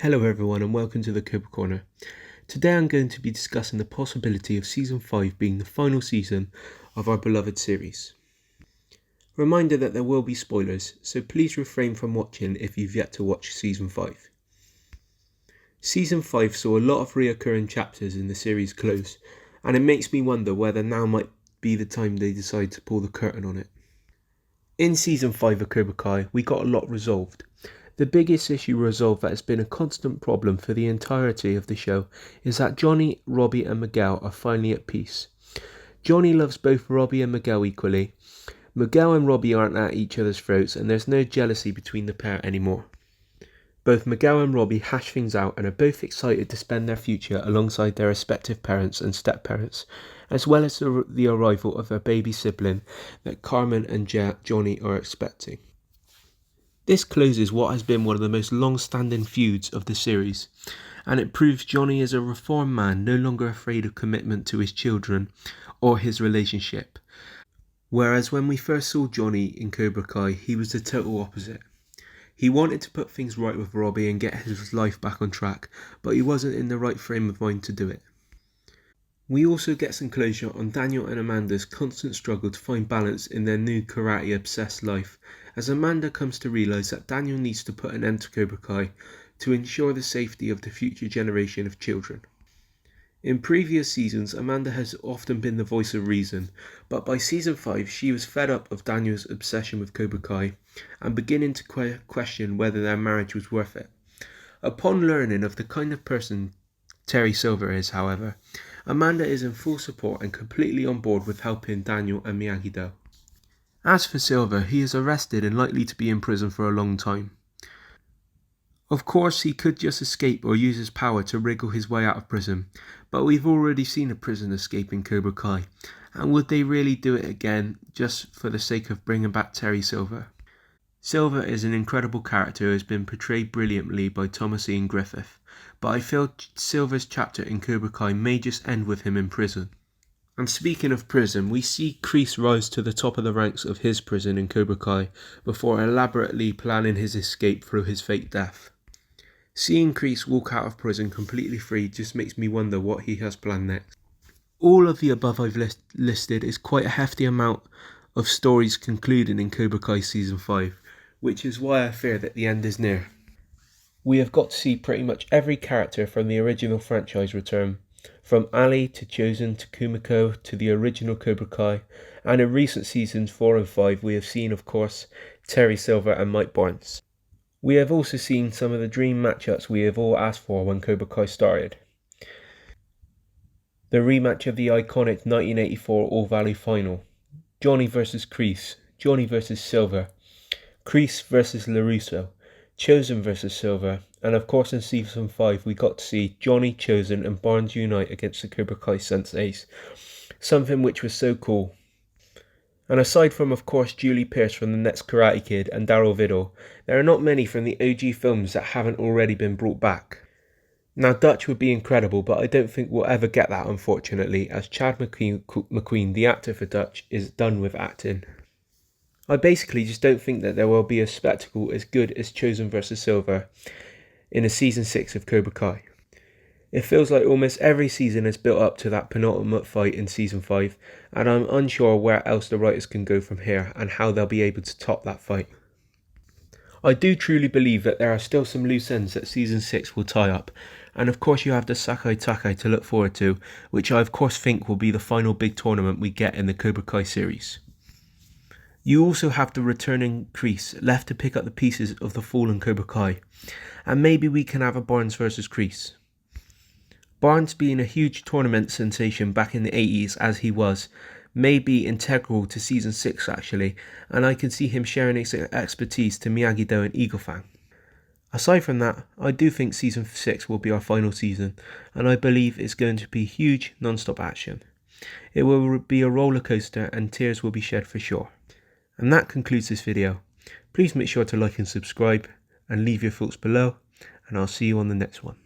Hello everyone and welcome to the Cobra Corner. Today I'm going to be discussing the possibility of Season 5 being the final season of our beloved series. Reminder that there will be spoilers, so please refrain from watching if you've yet to watch Season 5. Season 5 saw a lot of reoccurring chapters in the series close, and it makes me wonder whether now might be the time they decide to pull the curtain on it. In Season 5 of Cobra Kai, we got a lot resolved. The biggest issue resolved that has been a constant problem for the entirety of the show is that Johnny, Robbie and Miguel are finally at peace. Johnny loves both Robbie and Miguel equally. Miguel and Robbie aren't at each other's throats and there's no jealousy between the pair anymore. Both Miguel and Robbie hash things out and are both excited to spend their future alongside their respective parents and step-parents, as well as the arrival of their baby sibling that Carmen and Johnny are expecting. This closes what has been one of the most long-standing feuds of the series, and it proves Johnny is a reformed man no longer afraid of commitment to his children or his relationship. Whereas when we first saw Johnny in Cobra Kai, he was the total opposite. He wanted to put things right with Robbie and get his life back on track, but he wasn't in the right frame of mind to do it. We also get some closure on Daniel and Amanda's constant struggle to find balance in their new karate-obsessed life, as Amanda comes to realise that Daniel needs to put an end to Cobra Kai to ensure the safety of the future generation of children. In previous seasons, Amanda has often been the voice of reason, but by Season 5 she was fed up of Daniel's obsession with Cobra Kai and beginning to question whether their marriage was worth it. Upon learning of the kind of person Terry Silver is, however, Amanda is in full support and completely on board with helping Daniel and Miyagi-Do. As for Silver, he is arrested and likely to be in prison for a long time. Of course, he could just escape or use his power to wriggle his way out of prison, but we've already seen a prison escape in Cobra Kai, and would they really do it again just for the sake of bringing back Terry Silver? Silver is an incredible character who has been portrayed brilliantly by Thomas Ian Griffith, but I feel Silver's chapter in Cobra Kai may just end with him in prison. And speaking of prison, we see Kreese rise to the top of the ranks of his prison in Cobra Kai before elaborately planning his escape through his fake death. Seeing Kreese walk out of prison completely free just makes me wonder what he has planned next. All of the above I've listed is quite a hefty amount of stories concluding in Cobra Kai Season 5, which is why I fear that the end is near. We have got to see pretty much every character from the original franchise return, from Ali to Chosen to Kumiko to the original Cobra Kai, and in recent seasons 4 and 5 we have seen, of course, Terry Silver and Mike Barnes. We have also seen some of the dream matchups we have all asked for when Cobra Kai started. The rematch of the iconic 1984 All Valley final, Johnny vs Kreese, Johnny vs Silver, Kreese vs LaRusso, Chosen vs Silver, and of course in Season 5 we got to see Johnny, Chosen and Barnes unite against the Cobra Kai senseis, something which was so cool. And aside from of course Julie Pierce from the next Karate Kid and Daryl Vidal, there are not many from the OG films that haven't already been brought back. Now Dutch would be incredible, but I don't think we'll ever get that unfortunately, as Chad McQueen, the actor for Dutch, is done with acting. I basically just don't think that there will be a spectacle as good as Chosen vs Silver in a Season 6 of Cobra Kai. It feels like almost every season has built up to that penultimate fight in Season 5, and I'm unsure where else the writers can go from here and how they'll be able to top that fight. I do truly believe that there are still some loose ends that Season 6 will tie up, and of course you have the Sakai Takai to look forward to, which I of course think will be the final big tournament we get in the Cobra Kai series. You also have the returning Kreese left to pick up the pieces of the fallen Cobra Kai, and maybe we can have a Barnes vs Kreese. Barnes being a huge tournament sensation back in the 80s as he was, may be integral to Season 6 actually, and I can see him sharing his expertise to Miyagi-Do and Eagle Fang. Aside from that, I do think Season 6 will be our final season, and I believe it's going to be huge non-stop action. It will be a roller coaster and tears will be shed for sure. And that concludes this video. Please make sure to like and subscribe and leave your thoughts below, and I'll see you on the next one.